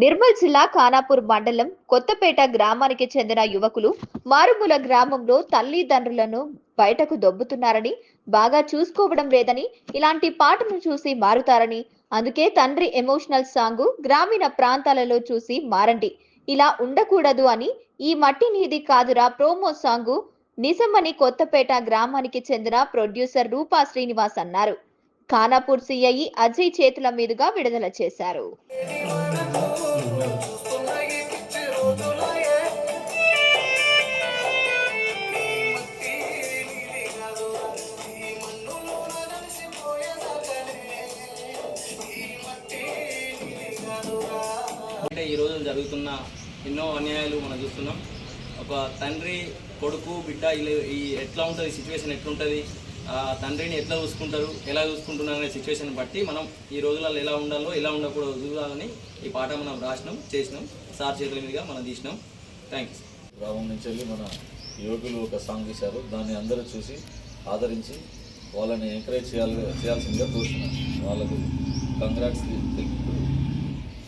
నిర్మల్ జిల్లా ఖానాపూర్ మండలం కొత్తపేట గ్రామానికి చెందిన యువకులు మారుమూల గ్రామంలో తల్లిదండ్రులను బయటకు దొబ్బుతున్నారని, బాగా చూసుకోవడం లేదని, ఇలాంటి పాటను చూసి మారుతారని, అందుకే తండ్రి ఎమోషనల్ సాంగ్ గ్రామీణ ప్రాంతాలలో చూసి మారండి, ఇలా ఉండకూడదు అని ఈ మట్టి నీది కాదురా ప్రోమో సాంగ్ నిజమని కొత్తపేట గ్రామానికి చెందిన ప్రొడ్యూసర్ రూపా శ్రీనివాస్ అన్నారు. ఖానాపూర్ సిఐ అజయ్ చేతుల మీదుగా విడుదల చేశారు. అంటే ఈ రోజు జరుగుతున్న ఎన్నో అన్యాయాలు మనం చూస్తున్నాం. ఒక తండ్రి కొడుకు బిడ్డ ఈ ఎట్లా ఉంటుంది, సిచ్యువేషన్ ఎట్లుంటుంది, తండ్రిని ఎట్లా చూసుకుంటారు, ఎలా చూసుకుంటున్నారు అనే సిచ్యువేషన్ బట్టి మనం ఈ రోజులలో ఎలా ఉండాలో ఎలా ఉండకూడదు చూడాలని ఈ పాట మనం రాసినాం, చేసినాం, సార్ చేతుల మీదుగా మనం తీసినాం. Thank you. గ్రామం నుంచి వెళ్ళి మన యువకులు ఒక సాంగ్ తీశారు. దాన్ని అందరూ చూసి ఆదరించి వాళ్ళని ఎంకరేజ్ చేయాల్సిందిగా చూస్తున్నాను. వాళ్ళకు కంగ్రాట్స్ తెలుపుతూ